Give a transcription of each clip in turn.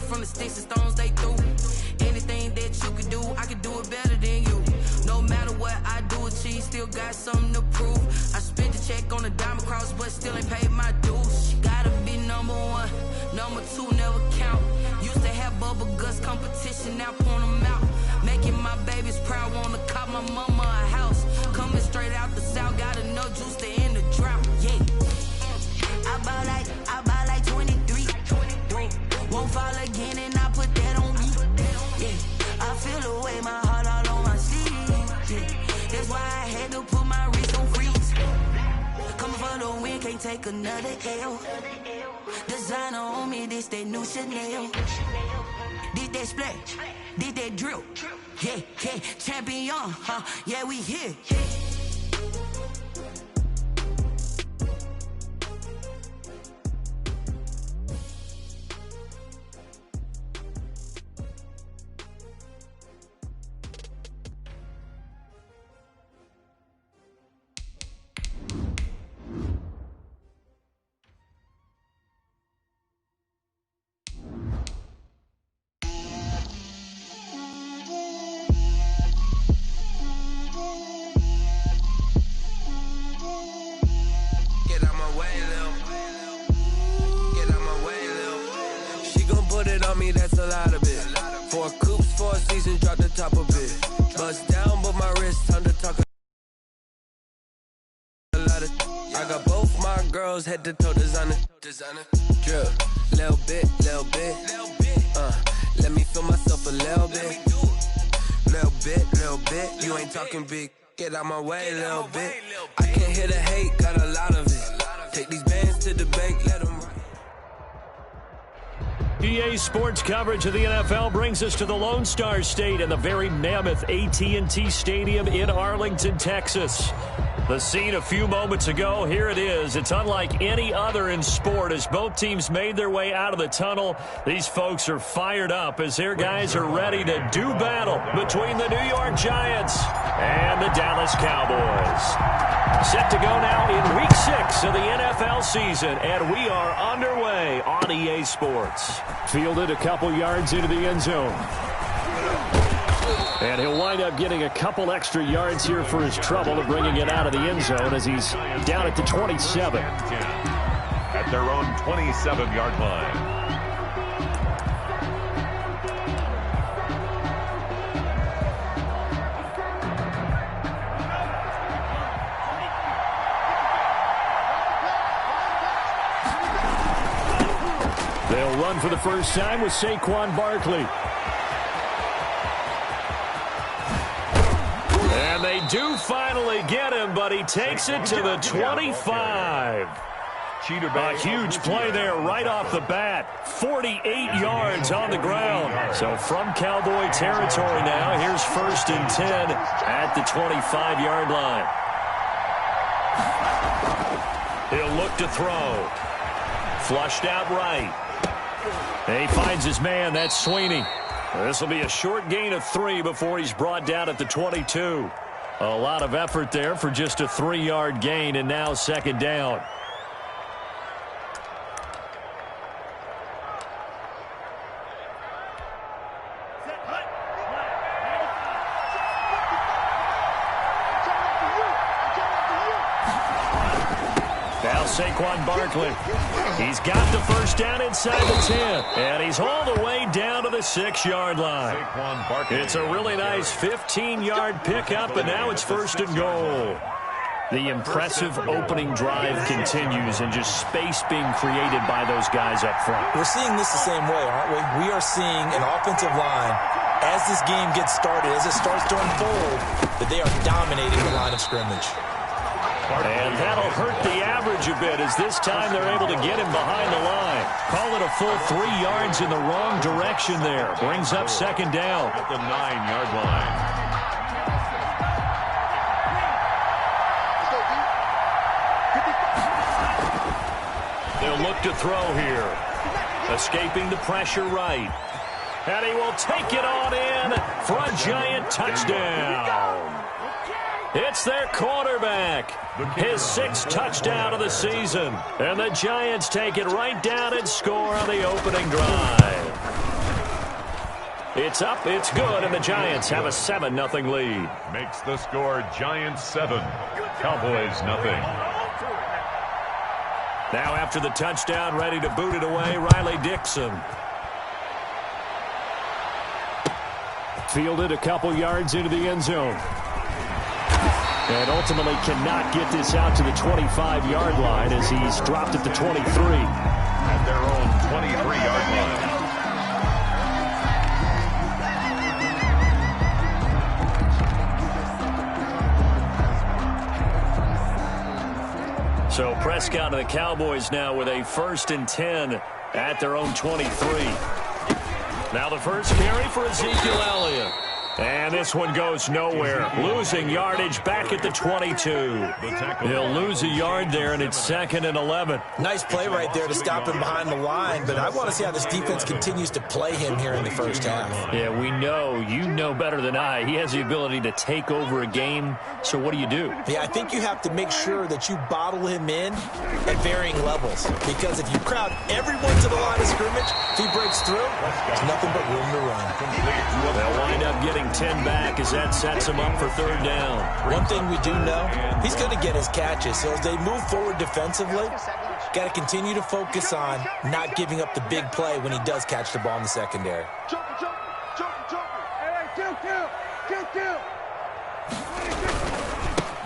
from the sticks and stones they threw. Anything that you could do, I could do it better than you. No matter what I do achieve, still got something to prove. I spent the check on the diamond cross, but still ain't paid my dues. Gotta be number one, number two never count. Used to have bubble guts competition, now point them out. Making my babies proud, wanna cop my mama a house. Coming straight out the south, got enough juice to end the drought. Yeah, I buy like 23. Won't fall again, and I put that on me. Yeah, I feel the way, my heart all on my sleeve. Yeah, that's why I had to put my wrist on freeze. Coming for the win, can't take another L. Designer on me, this that new Chanel. Did that splash, did that drill. Yeah, yeah, champion, huh? Yeah, we here. That's a lot of it. 4 coops, 4 seasons, drop the top of it. Bust down, but my wrist, time to talk a lot of. I got both my girls head to toe designer. Drill, little bit. Let me feel myself a little bit. Little bit. You ain't talking big. Get out my way, little bit. I can't hear the hate, got a lot of it. Take these bands to the bank, let them. EA Sports coverage of the NFL brings us to the Lone Star State and the very mammoth AT&T Stadium in Arlington, Texas. The scene a few moments ago, here it is. It's unlike any other in sport as both teams made their way out of the tunnel. These folks are fired up as their guys are ready to do battle between the New York Giants and the Dallas Cowboys. Set to go now in Week 6 of the NFL season, and we are underway on EA Sports. Fielded a couple yards into the end zone. And he'll wind up getting a couple extra yards here for his trouble of bringing it out of the end zone as he's down at the 27. At their own 27-yard line. They'll run for the first time with Saquon Barkley. And they do finally get him, but he takes it to the 25. A huge play there right off the bat. 48 yards on the ground. So from Cowboy territory now, here's 1st and 10 at the 25-yard line. He'll look to throw. Flushed out right. And he finds his man. That's Sweeney. This will be a short gain of 3 before he's brought down at the 22. A lot of effort there for just a 3-yard gain, and now 2nd down. Now Saquon Barkley. He's got the first down inside the 10. And he's all the way down to the 6-yard line. It's a really nice 15-yard pickup, and now it's 1st and goal. The impressive opening drive continues, and just space being created by those guys up front. We're seeing this the same way, aren't we? We are seeing an offensive line, as this game gets started, as it starts to unfold, that they are dominating the line of scrimmage. And that'll hurt the average a bit as this time they're able to get him behind the line. Call it a full 3 yards in the wrong direction there. Brings up 2nd down. At the 9-yard line. They'll look to throw here. Escaping the pressure right. And he will take it on in for a giant touchdown. It's their quarterback. His 6th touchdown of the season. And the Giants take it right down and score on the opening drive. It's up, it's good, and the Giants have a 7-0 lead. Makes the score Giants 7, Cowboys 0. Now after the touchdown, ready to boot it away, Riley Dixon. Fielded a couple yards into the end zone. And ultimately cannot get this out to the 25-yard line as he's dropped at the 23. At their own 23-yard line. So Prescott and the Cowboys now with a 1st and 10 at their own 23. Now the first carry for Ezekiel Elliott. And this one goes nowhere. Losing yardage back at the 22. He'll lose a yard there, and it's 2nd and 11. Nice play right there to stop him behind the line, but I want to see how this defense continues to play him here in the first half. Yeah, we know. You know better than I. He has the ability to take over a game, so what do you do? Yeah, I think you have to make sure that you bottle him in at varying levels, because if you crowd everyone to the line of scrimmage, if he breaks through, there's nothing but room to run. They'll wind up getting 10 back as that sets him up for 3rd down. One thing we do know, he's going to get his catches. So as they move forward defensively, got to continue to focus on not giving up the big play when he does catch the ball in the secondary.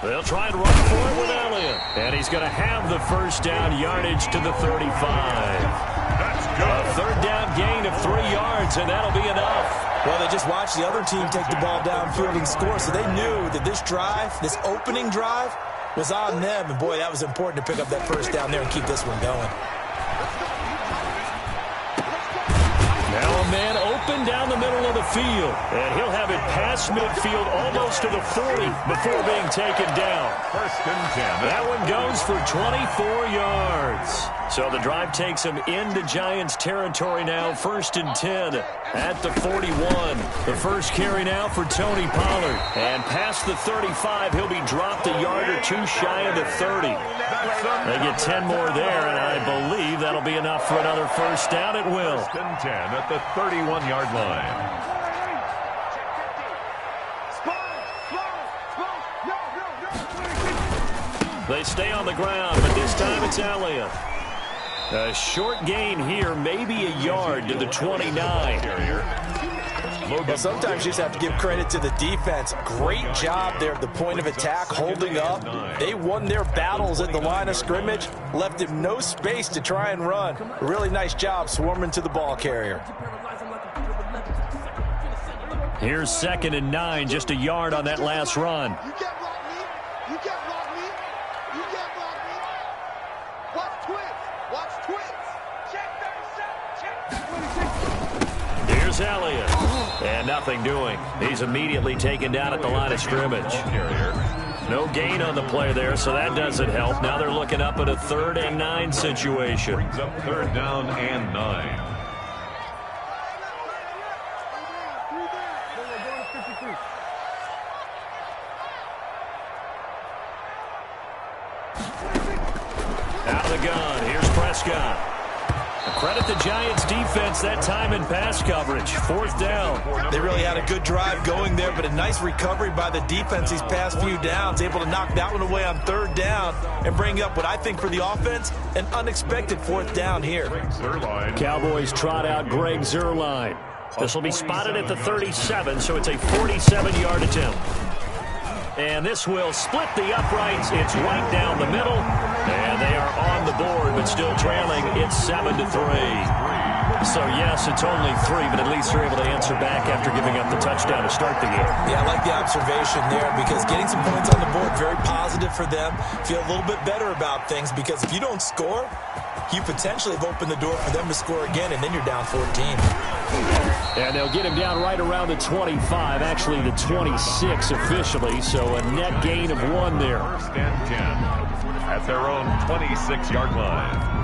They'll try and run for it with Elliott. And he's going to have the 1st down yardage to the 35. That's good. A 3rd down gain of 3 yards, and that'll be enough. Well, they just watched the other team take the ball downfield and score, so they knew that this drive, this opening drive, was on them. And, boy, that was important to pick up that 1st down there and keep this one going. Now a man open down the middle of the field, and he'll have it past midfield almost to the 40 before being taken down. 1st and 10. That one goes for 24 yards. So the drive takes him into Giants territory now, 1st and 10 at the 41. The first carry now for Tony Pollard. And past the 35, he'll be dropped a yard or 2 shy of the 30. They get 10 more there, and I believe that'll be enough for another 1st down. It will. 1st and 10 at the 31-yard line. They stay on the ground, but this time it's Elliott. A short gain here, maybe a yard to the 29. Well, sometimes you just have to give credit to the defense. Great job there at the point of attack, holding up. They won their battles at the line of scrimmage, left him no space to try and run. A really nice job swarming to the ball carrier. Here's 2nd and 9, just a yard on that last run. Here's Elliott. And nothing doing. He's immediately taken down at the line of scrimmage. No gain on the play there, so that doesn't help. Now they're looking up at a 3rd and 9 situation. Brings up 3rd down and 9. Out of the gun. Here's Prescott. Credit the Giants defense that time in pass coverage. 4th down. They really had a good drive going there, but a nice recovery by the defense these past few downs, able to knock that one away on 3rd down and bring up what I think for the offense, an unexpected 4th down here. Cowboys trot out Greg Zuerlein. This will be spotted at the 37, so it's a 47-yard attempt. And this will split the uprights. It's right down the middle. And they are on the board, but still trailing. It's 7-3. So, yes, it's only 3, but at least they're able to answer back after giving up the touchdown to start the game. Yeah, I like the observation there because getting some points on the board, very positive for them. Feel a little bit better about things because if you don't score, you potentially have opened the door for them to score again, and then you're down 14. And they'll get him down right around the 25, actually the 26 officially, so a net gain of 1 there. 1st and 10 at their own 26-yard line.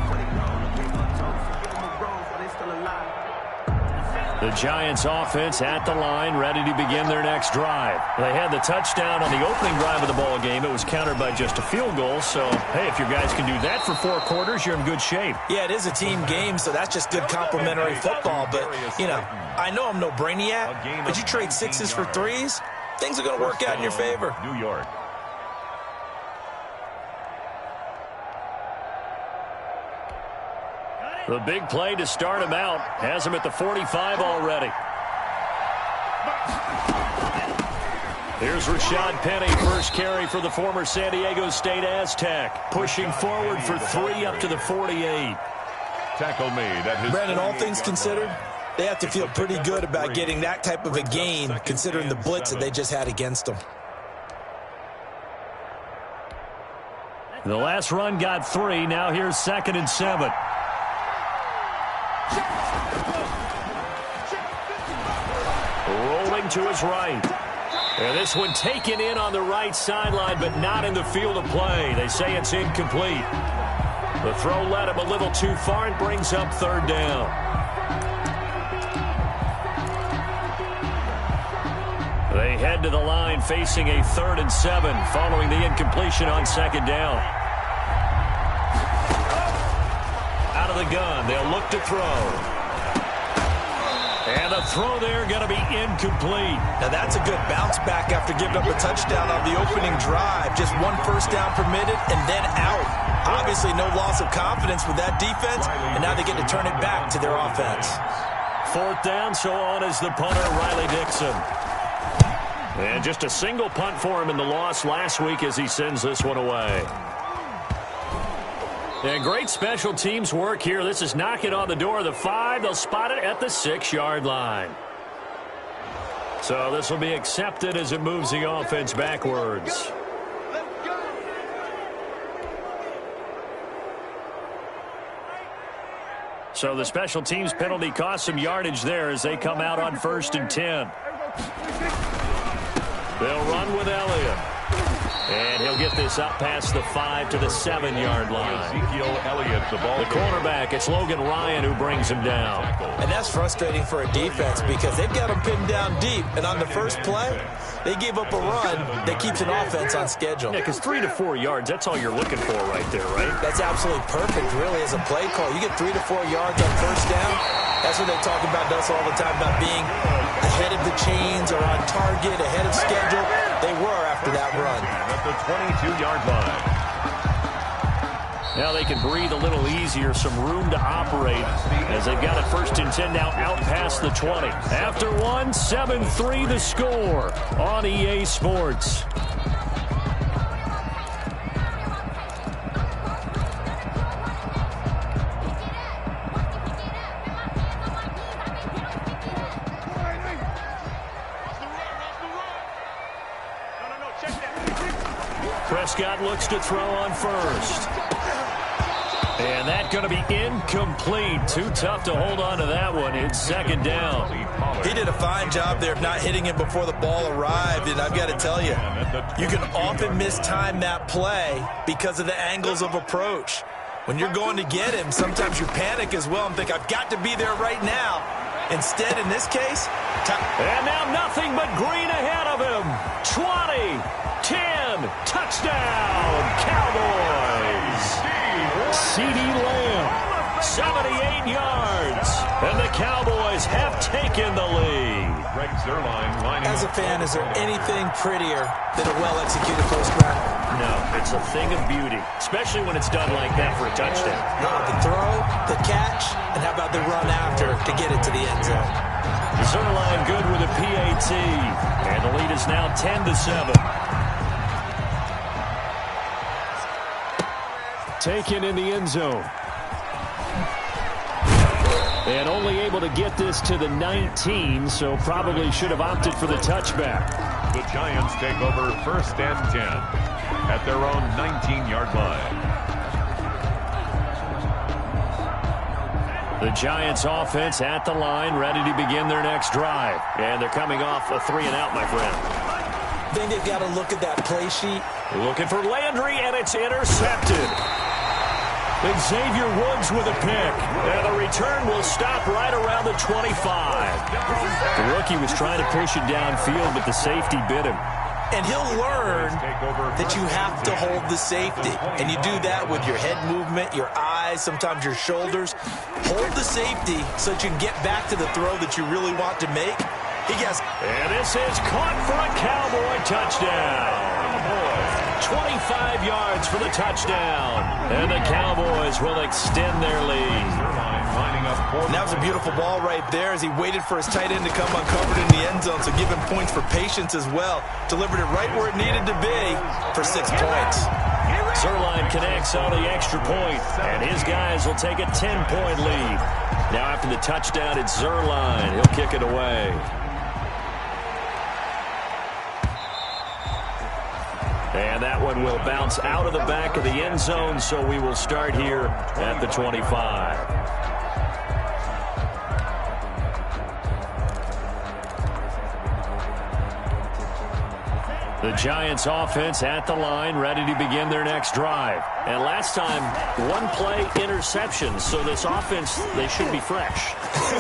The Giants offense at the line, ready to begin their next drive. They had the touchdown on the opening drive of the ball game. It was countered by just a field goal. So, hey, if your guys can do that for 4 quarters, you're in good shape. Yeah, it is a team game, so that's just good complimentary football. But, you know, I know I'm no brainiac, but you trade 6s for 3s, things are going to work out in your favor. New York. The big play to start him out has him at the 45 already. Here's Rashad Penny, first carry for the former San Diego State Aztec. Pushing forward for 3 up to the 48. Tackle made at his Brandon, all things considered, they have to feel pretty good about getting that type of a game, considering the blitz that they just had against them. The last run got 3. Now here's 2nd and 7. Rolling to his right. And this one taken in on the right sideline, but not in the field of play. They say it's incomplete. The throw led him a little too far and brings up 3rd down. They head to the line facing a 3rd and 7 following the incompletion on 2nd down. Out of the gun, they'll look to throw. And a throw there going to be incomplete. Now that's a good bounce back after giving up a touchdown on the opening drive. Just 1 first down permitted and then out. Obviously no loss of confidence with that defense, and now they get to turn it back to their offense. 4th down, so on is the punter, Riley Dixon. And just a single punt for him in the loss last week as he sends this one away. And great special teams work here. This is knocking on the door of the 5. They'll spot it at the 6-yard line. So this will be accepted as it moves the offense backwards. So the special teams penalty cost some yardage there as they come out on 1st and 10. They'll run with Elliott. And he'll get this up past the 5 to the 7-yard line. Ezekiel Elliott, the ball. The cornerback, it's Logan Ryan who brings him down. And that's frustrating for a defense because they've got them pinned down deep. And on the first play, they gave up a run that keeps an offense on schedule. Yeah, because 3 to 4 yards, that's all you're looking for right there, right? That's absolutely perfect, really, as a play call. You get 3 to 4 yards on first down. That's what they talk about us all the time, about being ahead of the chains or on target, ahead of schedule. They were after that run. At the 22-yard line. Now they can breathe a little easier, some room to operate as they've got it 1st and 10 now out past the 20. After 1, 7-3 the score on EA Sports. Prescott looks to throw on 1st. And that's going to be incomplete. Too tough to hold on to that one. It's 2nd down. He did a fine job there of not hitting him before the ball arrived. And I've got to tell you, you can often mistime that play because of the angles of approach. When you're going to get him, sometimes you panic as well and think, I've got to be there right now. Instead, in this case, and now nothing but green ahead of him. 20, 10, touchdown, Cowboys. CeeDee Lamb, 78 yards, and the Cowboys have taken the lead. As a fan, is there anything prettier than a well-executed first round? No, it's a thing of beauty, especially when it's done like that for a touchdown. The throw, the catch, and how about the run after to get it to the end zone? Zerline good with a PAT, and the lead is now 10-7. Taken in the end zone. And only able to get this to the 19, so probably should have opted for the touchback. The Giants take over 1st and 10 at their own 19-yard line. The Giants offense at the line, ready to begin their next drive. And they're coming off a 3-and-out, my friend. I think they've got to look at that play sheet. Looking for Landry, and it's intercepted. Xavier Woods with a pick. And the return will stop right around the 25. The rookie was trying to push it downfield, but the safety bit him. And he'll learn that you have to hold the safety. And you do that with your head movement, your eyes, sometimes your shoulders. Hold the safety so that you can get back to the throw that you really want to make. And this is caught for a Cowboy touchdown. 25 yards for the touchdown. And the Cowboys will extend their lead. And that was a beautiful ball right there as he waited for his tight end to come uncovered in the end zone. So give him points for patience as well. Delivered it right where it needed to be for 6 points. Zerline connects on the extra point, and his guys will take a 10-point lead. Now after the touchdown, it's Zerline. He'll kick it away. And that one will bounce out of the back of the end zone, so we will start here at the 25. The Giants offense at the line, ready to begin their next drive. And last time, one-play interception, so this offense, they should be fresh.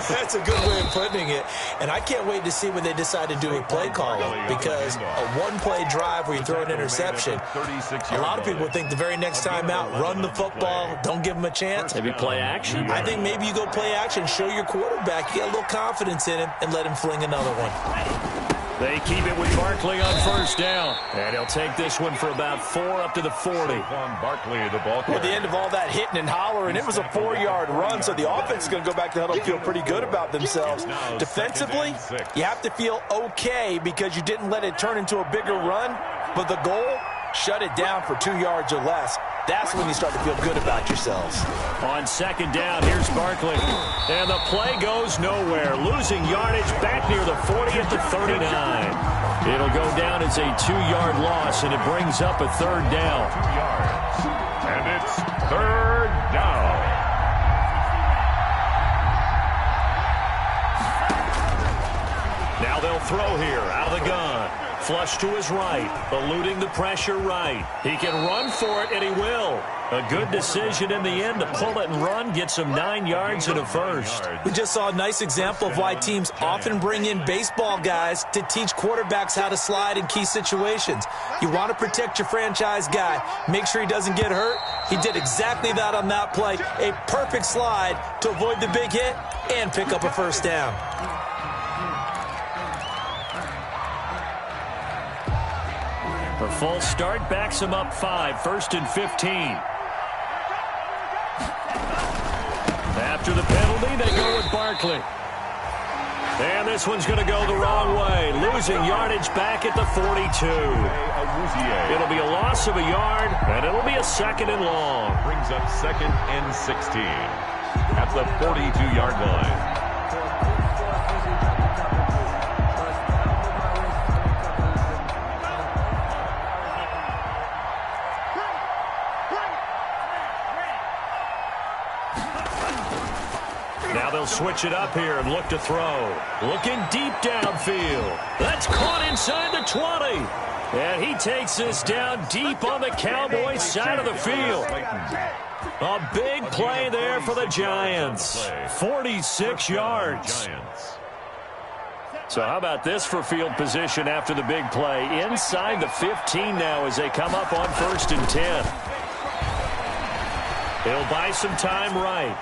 That's a good way of putting it. And I can't wait to see when they decide to do a play calling, because a one-play drive where you throw an interception, a lot of people think the very next time out, run the football, don't give them a chance. Maybe play action. I think maybe you go play action, show your quarterback, you get a little confidence in him, and let him fling another one. They keep it with Barkley on first down. And he'll take this one for about 4 up to the 40. Barkley, the ball carrier. At the end of all that hitting and hollering, it was a 4-yard run, so the offense is going to go back to huddle and feel pretty good about themselves. Defensively, you have to feel okay because you didn't let it turn into a bigger run, but the goal, shut it down for 2 yards or less. That's when you start to feel good about yourselves. On second down, here's Barkley. And the play goes nowhere. Losing yardage back near the 40 at the 39. It'll go down as a 2-yard loss, and it brings up a third down. 2 yards. And it's third down. Now they'll throw here out of the gun. Flush to his right, eluding the pressure right. He can run for it, and he will. A good decision in the end to pull it and run, gets him 9 yards and a first. We just saw a nice example of why teams often bring in baseball guys to teach quarterbacks how to slide in key situations. You want to protect your franchise guy. Make sure he doesn't get hurt. He did exactly that on that play. A perfect slide to avoid the big hit and pick up a first down. The full start backs him up 5, 1st and 15. After the penalty, they go with Barkley. And this one's going to go the wrong way. Losing yardage back at the 42. It'll be a loss of a yard, and it'll be a 2nd and long. Brings up 2nd and 16 at the 42-yard line. Now they'll switch it up here and look to throw. Looking deep downfield. That's caught inside the 20. And he takes this down deep on the Cowboys side of the field. A big play there for the Giants. 46 yards. So how about this for field position after the big play? Inside the 15 now as they come up on 1st and 10. He'll buy some time right.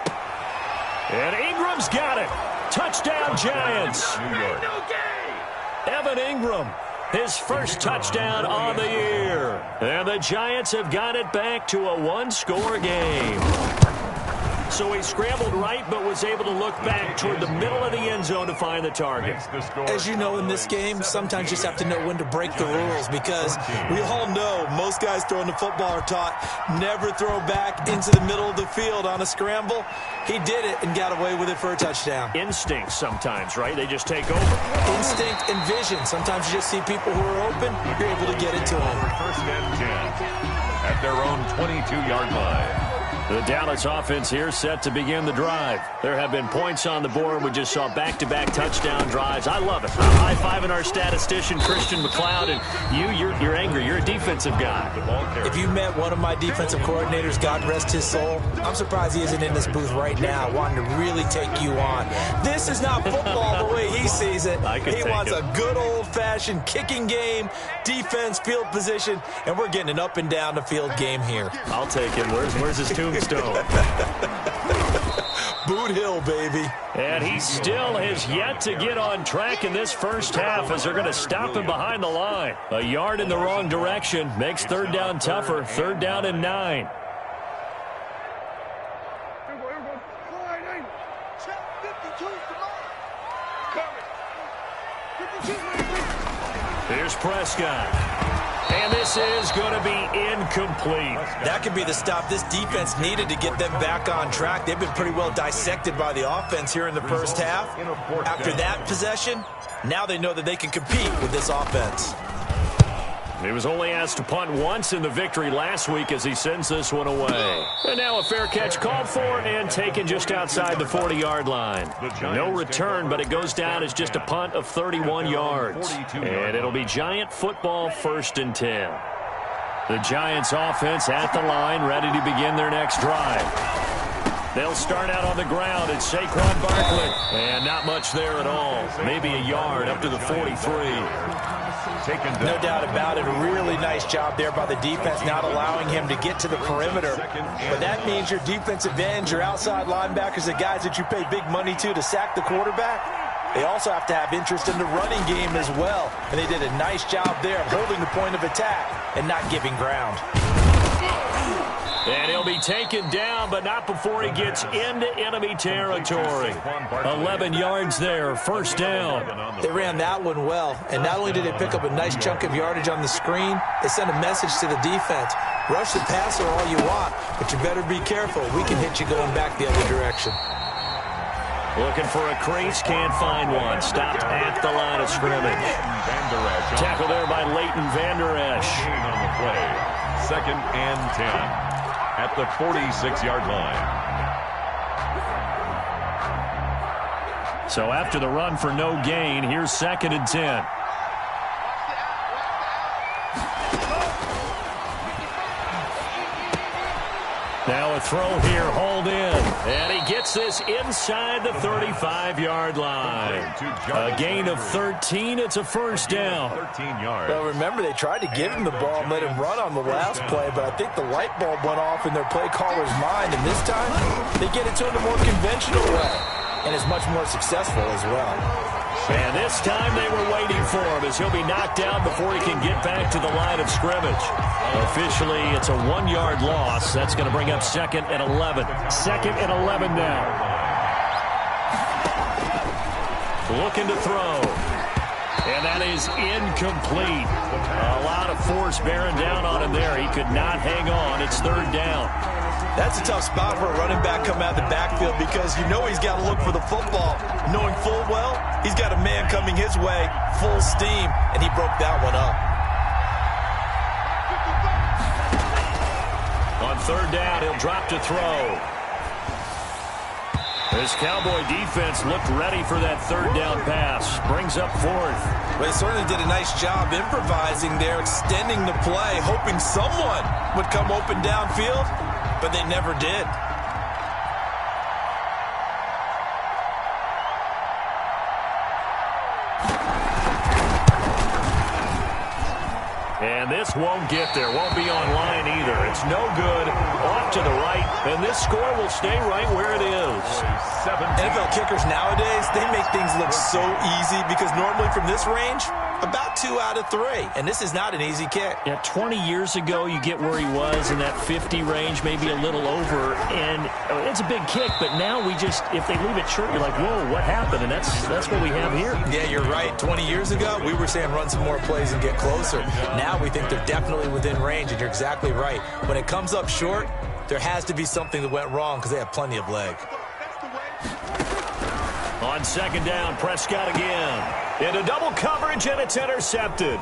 And Ingram's got it. Touchdown, Giants. Evan Ingram, his first touchdown on the year. And the Giants have got it back to a 1-score game. So he scrambled right, but was able to look back toward the middle of the end zone to find the target. As you know, in this game, sometimes you just have to know when to break the rules, because we all know most guys throwing the football are taught never throw back into the middle of the field on a scramble. He did it and got away with it for a touchdown. Instinct sometimes, right? They just take over. Instinct and vision. Sometimes you just see people who are open, you're able to get it to them. 1st and 10 at their own 22-yard line. The Dallas offense here set to begin the drive. There have been points on the board. We just saw back-to-back touchdown drives. I love it. I'm high-fiving our statistician, Christian McLeod, and you're angry. You're a defensive guy. If you met one of my defensive coordinators, God rest his soul, I'm surprised he isn't in this booth right now wanting to really take you on. This is not football the way he sees it. He wants a good old-fashioned kicking game, defense, field position, and we're getting an up-and-down-the-field game here. I'll take him. Where's his tombstone? Boot Hill, baby. And he still has yet to get on track in this first half as they're going to stop him behind the line. A yard in the wrong direction makes third down tougher. 3rd down and 9. Here's Prescott. And this is going to be incomplete. That could be the stop this defense needed to get them back on track. They've been pretty well dissected by the offense here in the first half. After that possession, now they know that they can compete with this offense. He was only asked to punt once in the victory last week as he sends this one away. And now a fair catch called for and taken just outside the 40-yard line. No return, but it goes down as just a punt of 31 yards. And it'll be Giant football 1st and 10. The Giants offense at the line, ready to begin their next drive. They'll start out on the ground. It's Saquon Barkley. And not much there at all. Maybe a yard up to the 43. No doubt about it. A really nice job there by the defense, not allowing him to get to the perimeter. But that means your defensive ends, your outside linebackers, the guys that you pay big money to sack the quarterback, they also have to have interest in the running game as well. And they did a nice job there of holding the point of attack and not giving ground. And he'll be taken down, but not before he gets into enemy territory. 11 yards there, 1st down. They ran that one well, and not only did they pick up a nice chunk of yardage on the screen, they sent a message to the defense. Rush the passer all you want, but you better be careful. We can hit you going back the other direction. Looking for a crease, can't find one. Stopped at the line of scrimmage. Tackle there by Leighton Vander Esch. On the play, 2nd and 10. At the 46-yard line. So after the run for no gain, here's 2nd and 10. Now a throw here, hold in. And he gets this inside the 35-yard line. A gain of 13. It's a 1st down. 13 yards. Well, remember, they tried to give him the ball and let him run on the last play, but I think the light bulb went off in their play caller's mind, and this time they get it to him a more conventional way, and is much more successful as well. And this time they were waiting for him as he'll be knocked down before he can get back to the line of scrimmage. Officially, it's a 1-yard loss. That's going to bring up 2nd and 11. 2nd and 11 now. Looking to throw. And that is incomplete. A lot of force bearing down on him there. He could not hang on. It's 3rd down. That's a tough spot for a running back coming out of the backfield because you know he's got to look for the football, knowing full well he's got a man coming his way, full steam, and he broke that one up. On 3rd down, he'll drop to throw. This Cowboy defense looked ready for that 3rd down pass. Brings up 4th. Well, they certainly did a nice job improvising there, extending the play, hoping someone would come open downfield, but they never did. And this won't get there, won't be online either. It's no good, off to the right, and this score will stay right where it is. NFL kickers nowadays, they make things look so easy because normally from this range, about 2 out of 3, and this is not an easy kick. Yeah, 20 years ago, you get where he was in that 50 range, maybe a little over, and it's a big kick, but now we just, if they leave it short, you're like, whoa, what happened? And that's what we have here. Yeah, you're right. 20 years ago, we were saying run some more plays and get closer. Now we think they're definitely within range, and you're exactly right. When it comes up short, there has to be something that went wrong because they have plenty of leg. On 2nd down, Prescott again. Into double coverage, and it's intercepted.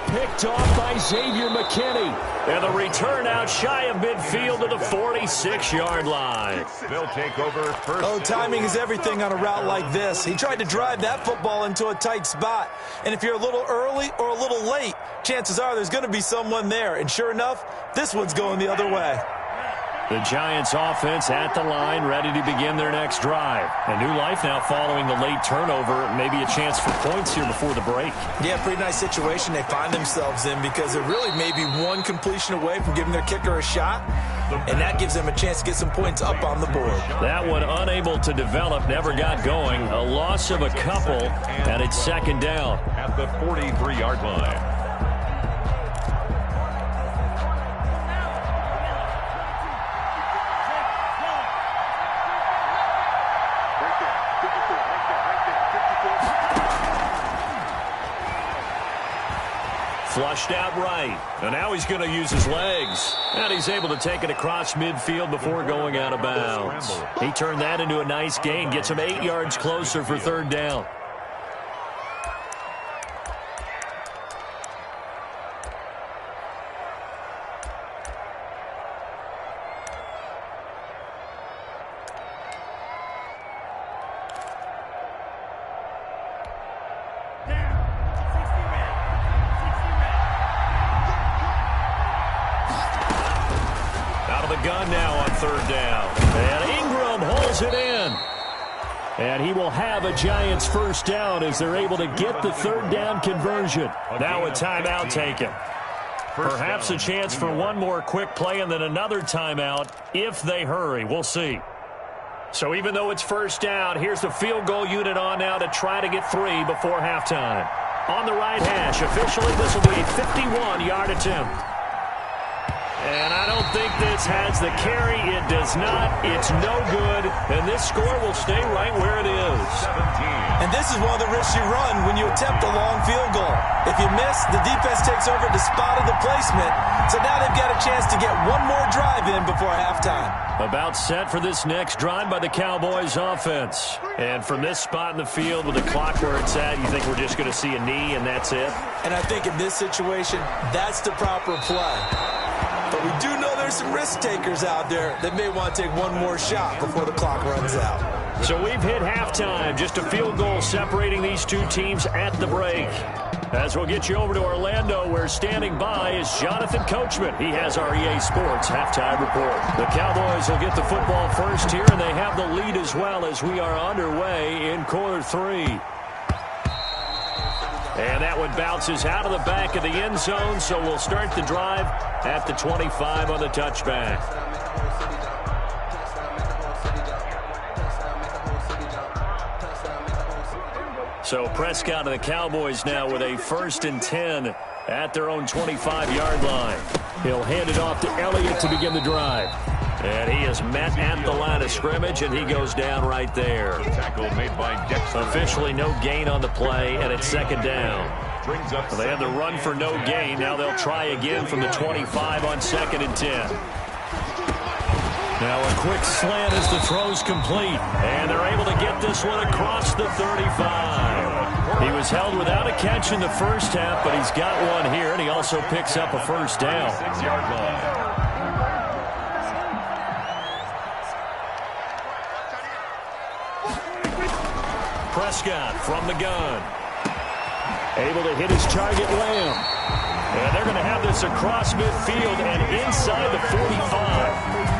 picked off by Xavier McKinney. And the return out shy of midfield to the 46-yard line. They'll take over first. Oh, timing is everything on a route like this. He tried to drive that football into a tight spot. And if you're a little early or a little late, chances are there's going to be someone there. And sure enough, this one's going the other way. The Giants offense at the line, ready to begin their next drive. A new life now following the late turnover. Maybe a chance for points here before the break. Yeah, pretty nice situation they find themselves in because they're really maybe one completion away from giving their kicker a shot. And that gives them a chance to get some points up on the board. That one unable to develop, never got going. A loss of a couple, and it's second down. At the 43-yard line. Flushed out right, and now he's going to use his legs. And he's able to take it across midfield before going out of bounds. He turned that into a nice gain, gets him 8 yards closer for third down. Gun now on third down. And Ingram holds it in. And he will have a Giants first down as they're able to get the third down conversion. Now a timeout taken. Perhaps a chance for one more quick play and then another timeout if they hurry. We'll see. So even though it's first down, here's the field goal unit on now to try to get 3 before halftime. On the right hash, officially this will be a 51-yard attempt. And I don't think this has the carry. It does not. It's no good. And this score will stay right where it is. 17. And this is one of the risks you run when you attempt a long field goal. If you miss, the defense takes over the spot of the placement. So now they've got a chance to get one more drive in before halftime. About set for this next drive by the Cowboys offense. And from this spot in the field with the clock where it's at, you think we're just going to see a knee and that's it? And I think in this situation, that's the proper play. But we do know there's some risk takers out there that may want to take one more shot before the clock runs out. So we've hit halftime. Just a field goal separating these two teams at the break. As we'll get you over to Orlando, where standing by is Jonathan Coachman. He has our EA Sports halftime report. The Cowboys will get the football first here, and they have the lead as well as we are underway in quarter 3. And that one bounces out of the back of the end zone, so we'll start the drive at the 25 on the touchback. So Prescott and the Cowboys now with a 1st and 10 at their own 25-yard line. He'll hand it off to Elliott to begin the drive. And he is met at the line of scrimmage, and he goes down right there. Tackle made by Dexter. Officially no gain on the play, and it's second down. Well, they had the run for no gain. Now they'll try again from the 25 on 2nd and 10. Now a quick slant as the throw's complete. And they're able to get this one across the 35. He was held without a catch in the first half, but he's got one here, and he also picks up a first down. 6-yard line. Prescott from the gun. Able to hit his target, Lamb. And they're going to have this across midfield and inside the 45.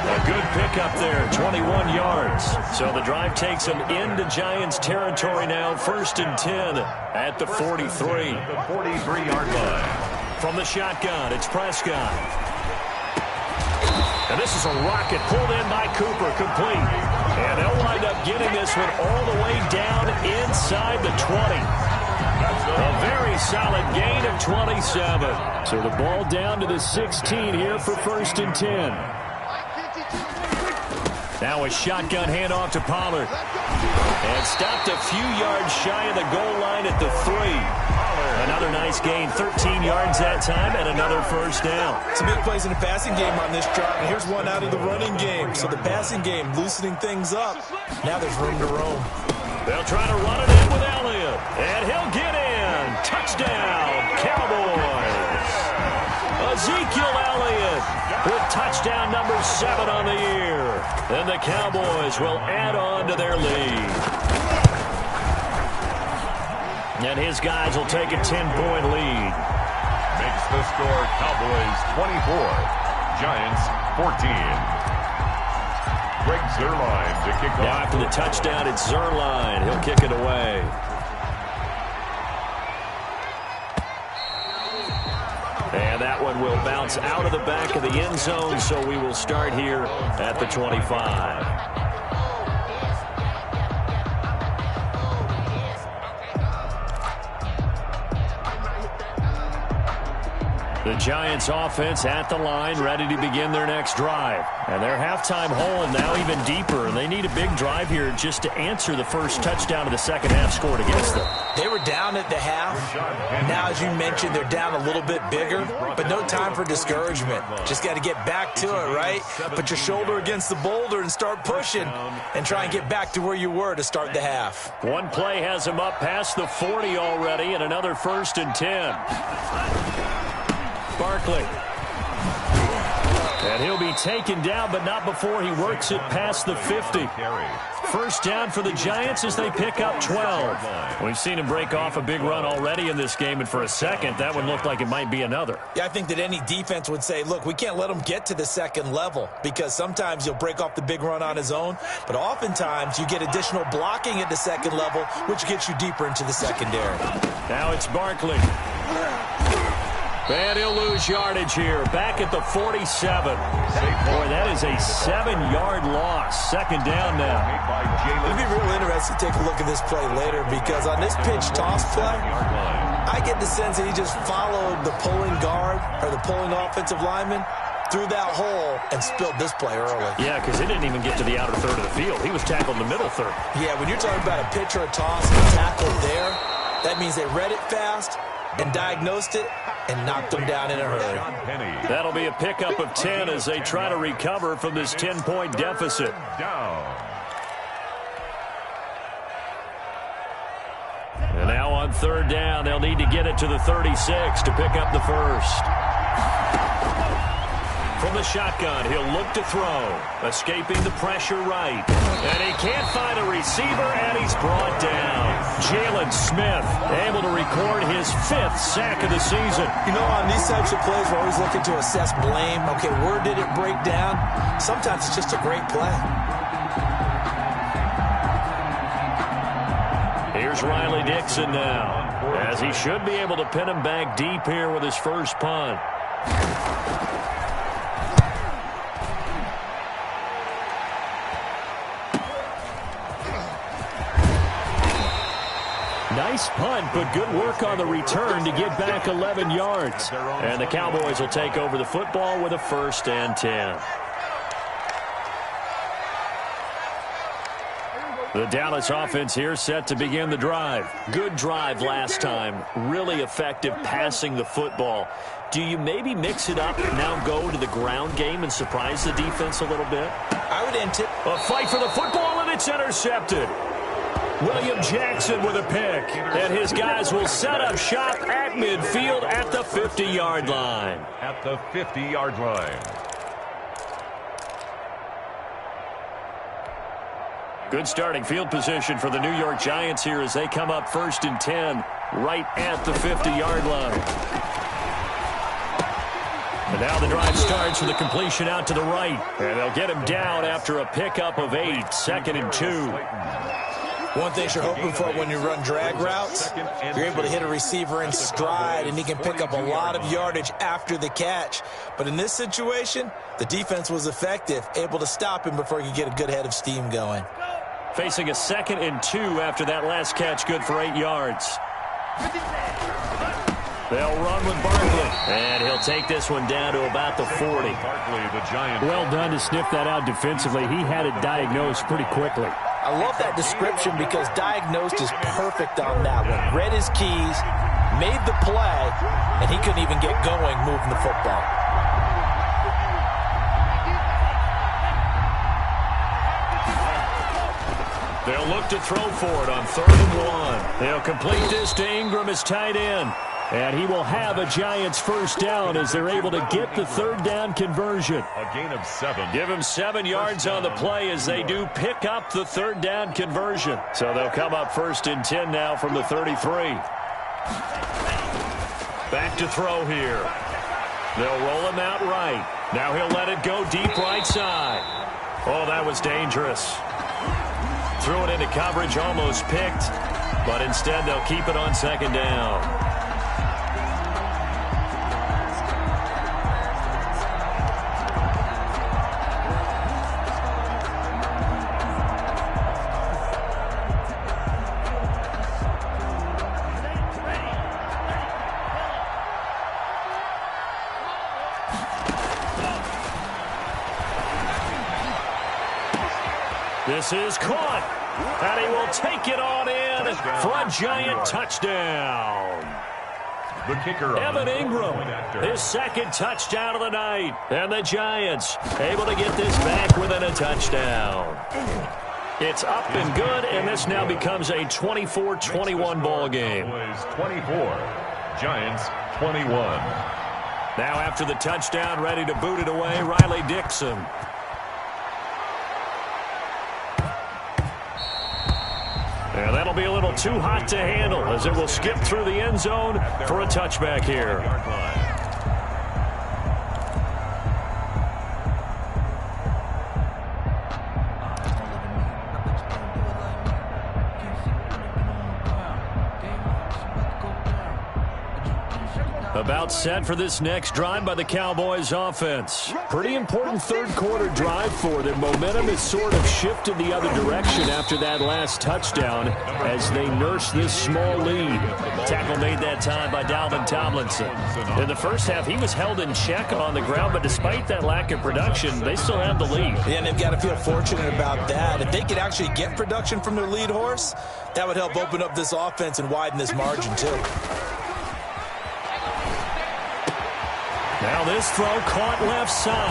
A good pickup there, 21 yards. So the drive takes them into Giants territory now, 1st and 10 at the 43. The 43-yard line. From the shotgun, it's Prescott. And this is a rocket pulled in by Cooper, complete. And they'll wind up getting this one all the way down inside the 20. A very solid gain of 27. So the ball down to the 16 here for 1st and 10. Now a shotgun handoff to Pollard. And stopped a few yards shy of the goal line at the 3. Another nice gain, 13 yards that time, and another first down. Some big plays in the passing game on this drive, and here's one out of the running game. So the passing game loosening things up. Now there's room to roam. They'll try to run it in with Elliott, and he'll get in. Touchdown, Cowboys. Ezekiel Elliott with touchdown number 7 on the year. And the Cowboys will add on to their lead. And his guys will take a 10-point lead. Makes the score Cowboys 24, Giants 14. Greg Zuerlein to kick off. Now after the touchdown, it's Zuerlein. He'll kick it away. And that one will bounce out of the back of the end zone, so we will start here at the 25. The Giants offense at the line, ready to begin their next drive. And their halftime hole now even deeper, and they need a big drive here just to answer the first touchdown of the second half scored against them. They were down at the half. Now, as you mentioned, they're down a little bit bigger, but no time for discouragement. Just got to get back to it, right? Put your shoulder against the boulder and start pushing and try and get back to where you were to start the half. One play has them up past the 40 already, and another 1st and 10. Barkley. And he'll be taken down, but not before he works it past the 50. First down for the Giants as they pick up 12. We've seen him break off a big run already in this game, and for a second, that one looked like it might be another. Yeah, I think that any defense would say, look, we can't let him get to the second level because sometimes he'll break off the big run on his own, but oftentimes you get additional blocking at the second level, which gets you deeper into the secondary. Now it's Barkley. And he'll lose yardage here, back at the 47. Boy, that is a 7-yard loss. Second down now. It'd be real interesting to take a look at this play later because on this pitch toss play, I get the sense that he just followed the pulling guard or the pulling offensive lineman through that hole and spilled this play early. Yeah, because it didn't even get to the outer third of the field. He was tackled in the middle third. Yeah, when you're talking about a pitch or a toss and a tackle there, that means they read it fast and diagnosed it and knocked them down in a hurry. That'll be a pickup of 10 as they try to recover from this 10-point deficit. And now on third down, they'll need to get it to the 36 to pick up the first. From the shotgun, he'll look to throw, escaping the pressure right. And he can't find a receiver, and he's brought down. Jalen Smith able to record his 5th sack of the season. You know, on these types of plays, we're always looking to assess blame. Okay, where did it break down? Sometimes it's just a great play. Here's Riley Dixon now, as he should be able to pin him back deep here with his first punt. Nice punt, but good work on the return to get back 11 yards. And the Cowboys will take over the football with a 1st and 10. The Dallas offense here set to begin the drive. Good drive last time. Really effective passing the football. Do you maybe mix it up and now go to the ground game and surprise the defense a little bit? I would anticipate a fight for the football, and it's intercepted. William Jackson with a pick, and his guys will set up shop at midfield at the 50-yard line. At the 50-yard line. Good starting field position for the New York Giants here as they come up 1st and 10 right at the 50-yard line. And now the drive starts with a completion out to the right, and they'll get him down after a pickup of 8, 2nd and 2. One thing you're hoping for when you run drag routes, you're able to hit a receiver in stride, and he can pick up a lot of yardage after the catch. But in this situation, the defense was effective, able to stop him before he could get a good head of steam going. Facing a 2nd and 2 after that last catch, good for 8 yards. They'll run with Barkley, and he'll take this one down to about the 40. Well done to sniff that out defensively. He had it diagnosed pretty quickly. I love that description because diagnosed is perfect on that one. Read his keys, made the play, and he couldn't even get going moving the football. They'll look to throw for it on 3rd and 1. They'll complete this to Ingram as tight end. And he will have a Giants first down as they're able to get the third down conversion. A gain of 7. Give him 7 yards on the play as they do pick up the third down conversion. So they'll come up first and 10 now from the 33. Back to throw here. They'll roll him out right. Now he'll let it go deep right side. Oh, that was dangerous. Threw it into coverage, almost picked. But instead they'll keep it on second down. This is caught, and he will take it on in for a Giant touchdown. The kicker, Evan Ingram, his second touchdown of the night. And the Giants able to get this back within a touchdown. It's up and good, and this now becomes a 24-21 ball game. 24, Giants 21. Now after the touchdown, ready to boot it away, Riley Dixon. And that'll be a little too hot to handle as it will skip through the end zone for a touchback here. About set for this next drive by the Cowboys offense. Pretty important third quarter drive for them. Momentum has sort of shifted the other direction after that last touchdown as they nurse this small lead. Tackle made that time by Dalvin Tomlinson. In the first half, he was held in check on the ground, but despite that lack of production, they still have the lead. Yeah, and they've got to feel fortunate about that. If they could actually get production from their lead horse, that would help open up this offense and widen this margin too. Now this throw caught left side.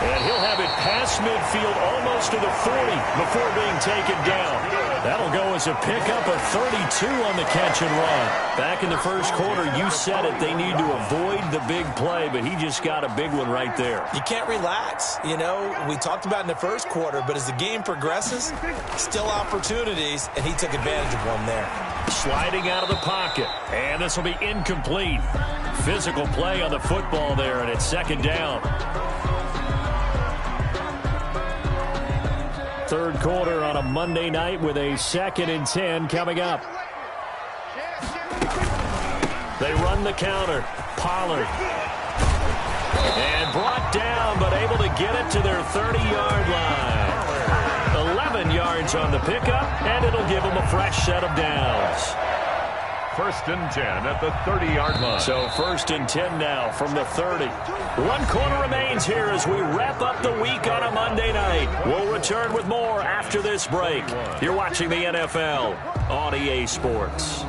And he'll have it past midfield almost to the 40 before being taken down. That'll go as a pickup of 32 on the catch and run. Back in the first quarter, you said it, they need to avoid the big play, but he just got a big one right there. You can't relax. You know, we talked about in the first quarter, but as the game progresses, still opportunities, and he took advantage of one there. Sliding out of the pocket, and this will be incomplete. Physical play on the football there, and it's second down. Third quarter on a Monday night with a 2nd and 10 coming up. They run the counter. Pollard. And brought down, but able to get it to their 30-yard line. 11 yards on the pickup, and it'll give them a fresh set of downs. 1st and 10 at the 30-yard line. So 1st and 10 now from the 30. 1 quarter remains here as we wrap up the week on a Monday night. We'll return with more after this break. You're watching the NFL on EA Sports.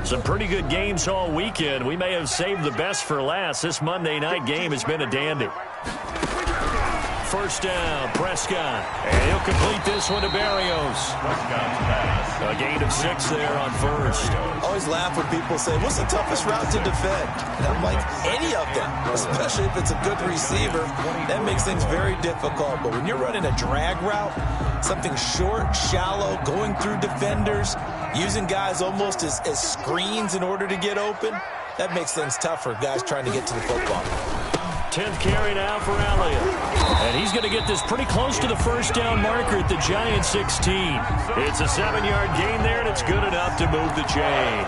Some pretty good games all weekend. We may have saved the best for last. This Monday night game has been a dandy. First down, Prescott. And he'll complete this one to Berrios. A gain of 6 there on first. I always laugh when people say, what's the toughest route to defend? And I'm like, any of them, especially if it's a good receiver. That makes things very difficult. But when you're running a drag route, something short, shallow, going through defenders, using guys almost as screens in order to get open, that makes things tougher, guys trying to get to the football. 10th carry now for Elliott. And he's going to get this pretty close to the first down marker at the Giants 16. It's a 7-yard gain there, and it's good enough to move the chains.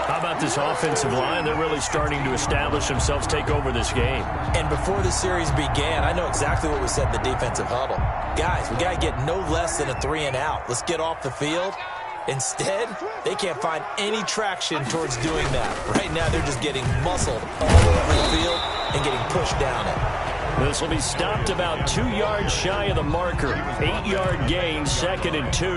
How about this offensive line? They're really starting to establish themselves, take over this game. And before the series began, I know exactly what we said in the defensive huddle. Guys, we got to get no less than a 3 and out. Let's get off the field. Instead, they can't find any traction towards doing that. Right now, they're just getting muscled all over the field and getting pushed down it. This will be stopped about 2 yards shy of the marker. 8-yard gain, 2nd and 2.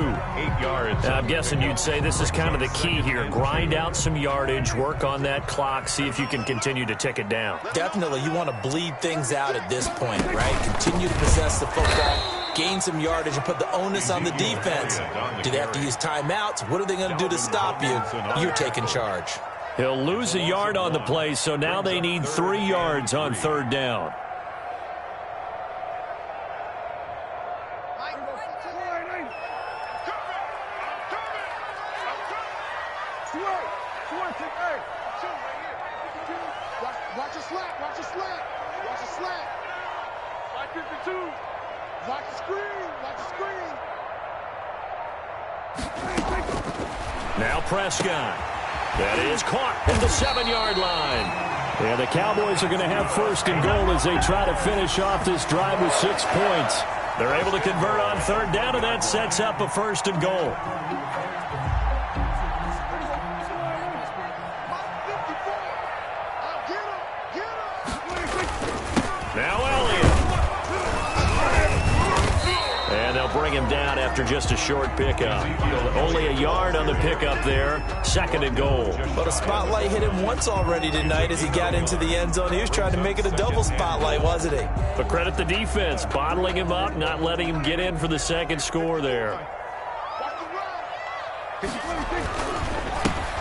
8 yards. I'm guessing you'd say this is kind of the key here. Grind out some yardage, work on that clock, see if you can continue to tick it down. Definitely, you want to bleed things out at this point, right? Continue to possess the football. gain some yardage and put the onus on the defense. Do they have to use timeouts? What are they going to do to stop you? You're taking charge. He'll lose a yard on the play, so now they need 3 yards on 3rd down. Watch a slant. Watch a slant. Watch a slant. Watch 52. Watch the screen. Watch the screen. Now Prescott. That is caught at the 7-yard line. And the Cowboys are going to have 1st and goal as they try to finish off this drive with 6 points. They're able to convert on 3rd down, and that sets up a 1st and goal. Now Elliott. And they'll bring him down after just a short pickup. Only a yard on the pickup there. 2nd and goal. But a spotlight hit him once already tonight as he got into the end zone. He was trying to make it a double spotlight, wasn't he? But credit the defense, bottling him up, not letting him get in for the 2nd score there.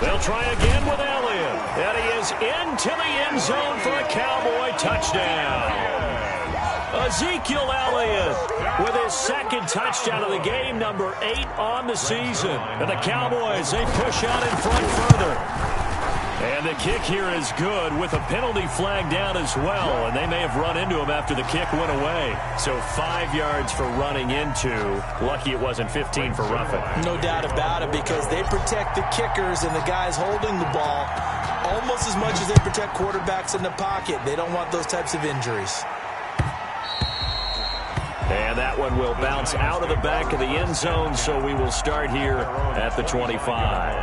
They'll try again with Elliott. And he is into the end zone for a Cowboy touchdown. Ezekiel Elliott with his 2nd touchdown of the game, number 8 on the season. And the Cowboys, they push out in front further. And the kick here is good with a penalty flag down as well. And they may have run into him after the kick went away. So 5 yards for running into. Lucky it wasn't 15 for roughing. No doubt about it, because they protect the kickers and the guys holding the ball almost as much as they protect quarterbacks in the pocket. They don't want those types of injuries. And that one will bounce out of the back of the end zone, so we will start here at the 25.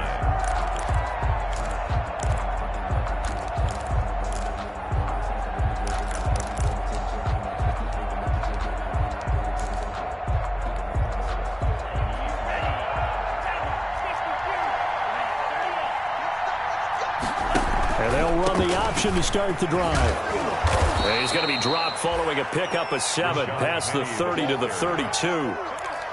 And they'll run the option to start the drive. And he's going to be dropped following a pickup of 7 past the 30 to the 32.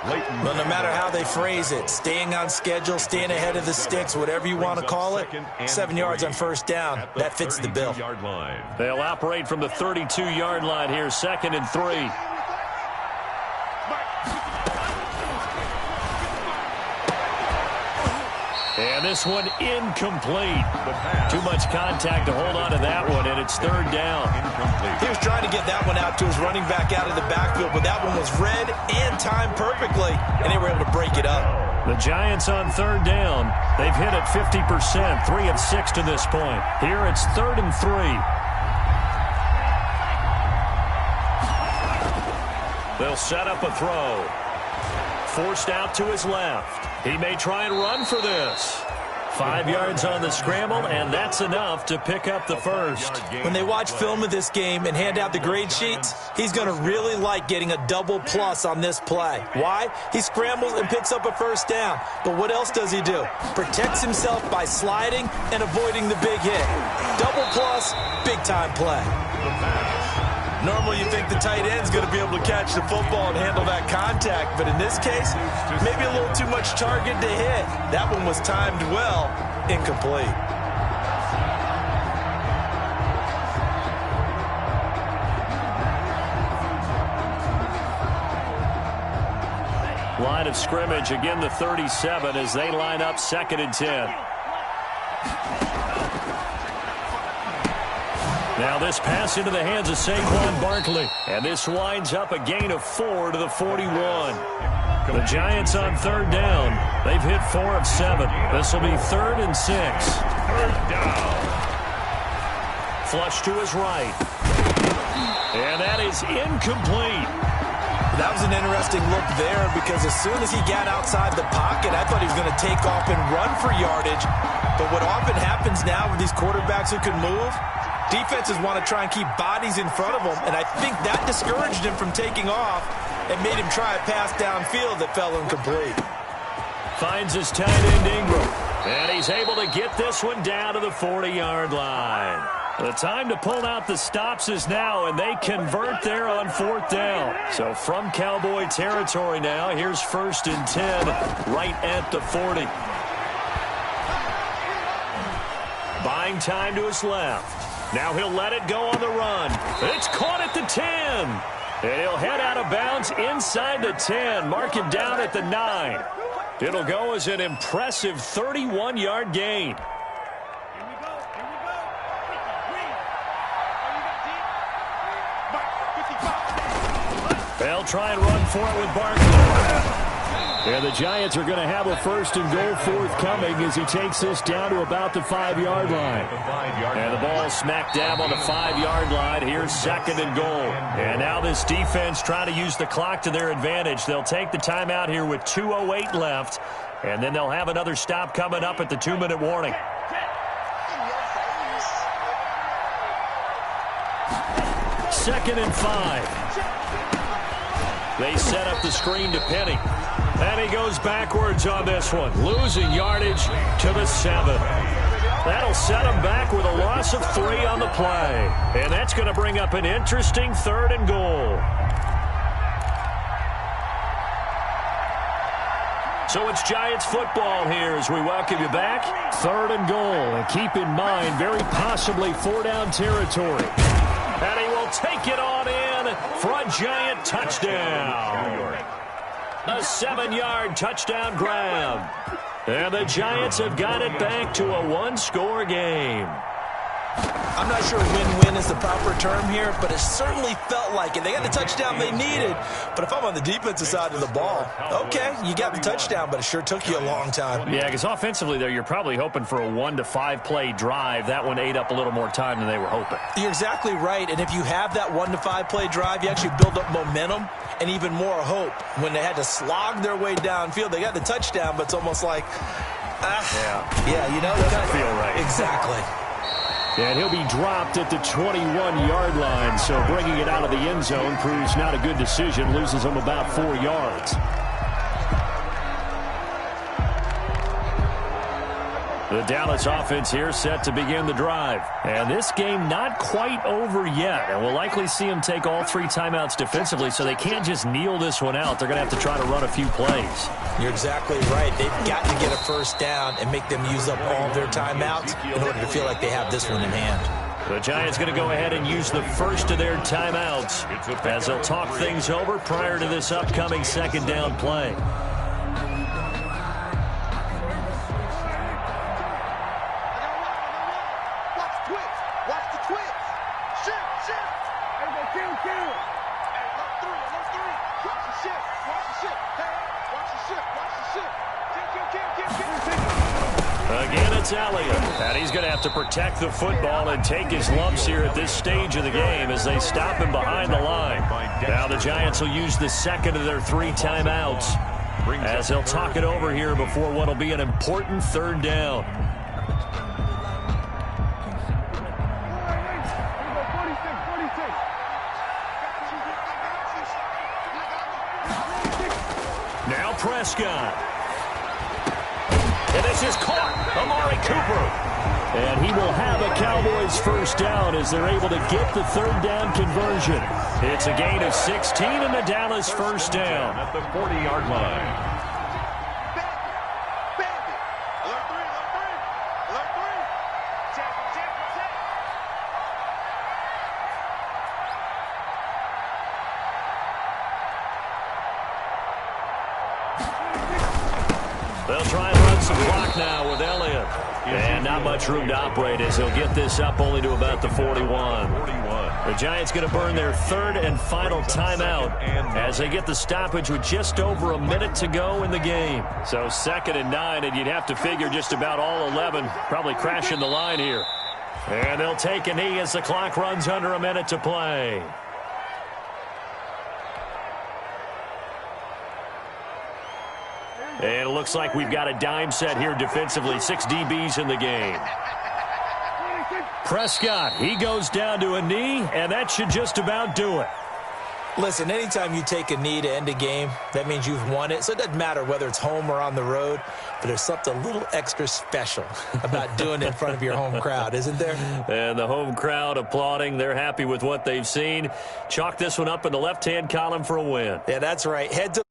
But no matter how they phrase it, staying on schedule, staying ahead of the sticks, whatever you want to call it, 7 yards on 1st down, that fits the bill. They'll operate from the 32-yard line here, 2nd and 3. And this one incomplete. Too much contact to hold on to that one, and it's 3rd down. He was trying to get that one out to his running back out of the backfield, but that one was read and timed perfectly, and they were able to break it up. The Giants on 3rd down. They've hit it 50%, 3 of 6 to this point. Here it's 3rd and 3. They'll set up a throw. Forced out to his left. He may try and run for this. 5 yards on the scramble, and that's enough to pick up the 1st. When they watch film of this game and hand out the grade sheets, he's going to really like getting a double plus on this play. Why? He scrambles and picks up a 1st down. But what else does he do? Protects himself by sliding and avoiding the big hit. Double plus, big-time play. Normally you think the tight end's going to be able to catch the football and handle that contact, but in this case, maybe a little too much target to hit. That one was timed well, incomplete. Line of scrimmage, again the 37 as they line up 2nd and 10. Now this pass into the hands of Saquon Barkley. And this winds up a gain of 4 to the 41. The Giants on 3rd down. They've hit 4 of 7. This will be 3rd and 6. 3rd down. Flush to his right. And that is incomplete. That was an interesting look there, because as soon as he got outside the pocket, I thought he was going to take off and run for yardage. But what often happens now with these quarterbacks who can move, defenses want to try and keep bodies in front of them, and I think that discouraged him from taking off and made him try a pass downfield that fell incomplete. Finds his tight end Ingram, and he's able to get this one down to the 40-yard line. The time to pull out the stops is now, and they convert there on 4th down. So from Cowboy territory now, here's 1st and 10 right at the 40. Buying time to his left. Now he'll let it go on the run. It's caught at the 10. And he'll head out of bounds inside the 10. Mark him down at the 9. It'll go as an impressive 31-yard gain. They'll try and run for it with Barkley. And the Giants are going to have a 1st and goal forthcoming as he takes this down to about the 5-yard line. And the ball smack dab on the 5-yard line. Here's 2nd and goal. And now this defense trying to use the clock to their advantage. They'll take the timeout here with 2:08 left. And then they'll have another stop coming up at the 2-minute warning. 2nd and 5. They set up the screen to Penny. And he goes backwards on this one, losing yardage to the 7. That'll set him back with a loss of 3 on the play. And that's going to bring up an interesting 3rd and goal. So it's Giants football here as we welcome you back. 3rd and goal. And keep in mind, very possibly 4-down territory. And he will take it on in for a Giant touchdown. A 7-yard touchdown grab. And the Giants have got it back to a 1-score game. I'm not sure win-win is the proper term here, but it certainly felt like it. They got the touchdown they needed, but if I'm on the defensive side of the ball, okay, you got the touchdown, but it sure took you a long time. Yeah, because offensively, there, you're probably hoping for a 1 to 5 play drive. That one ate up a little more time than they were hoping. You're exactly right, and if you have that 1 to 5 play drive, you actually build up momentum and even more hope. When they had to slog their way downfield, they got the touchdown, but it's almost like, yeah, you know, doesn't feel right. Exactly. And he'll be dropped at the 21-yard line, so bringing it out of the end zone proves not a good decision, loses him about 4 yards. The Dallas offense here set to begin the drive. And this game not quite over yet. And we'll likely see them take all 3 timeouts defensively, so they can't just kneel this one out. They're going to have to try to run a few plays. You're exactly right. They've got to get a 1st down and make them use up all of their timeouts in order to feel like they have this one in hand. The Giants going to go ahead and use the first of their timeouts as they'll talk things over prior to this upcoming 2nd down play. Again, it's Elliott. And he's going to have to protect the football and take his lumps here at this stage of the game as they stop him behind the line. Now the Giants will use the 2nd of their 3 timeouts as they'll talk it over here before what will be an important 3rd down. Now Prescott. And this is caught. Amari Cooper. And he will have a Cowboys 1st down as they're able to get the 3rd down conversion. It's a gain of 16 and the Dallas 1st down. At the 40-yard line. They'll try and run some clock now with Elliott. And not much room to operate as he'll get this up only to about the 41. The Giants going to burn their 3rd and final timeout as they get the stoppage with just over a minute to go in the game. So 2nd and 9, and you'd have to figure just about all 11 probably crashing the line here. And they'll take a knee as the clock runs under a minute to play. And it looks like we've got a dime set here defensively. 6 DBs in the game. Prescott, he goes down to a knee, and that should just about do it. Listen, anytime you take a knee to end a game, that means you've won it. So it doesn't matter whether it's home or on the road, but there's something a little extra special about doing it in front of your home crowd, isn't there? And the home crowd applauding. They're happy with what they've seen. Chalk this one up in the left-hand column for a win. Yeah, that's right. Head to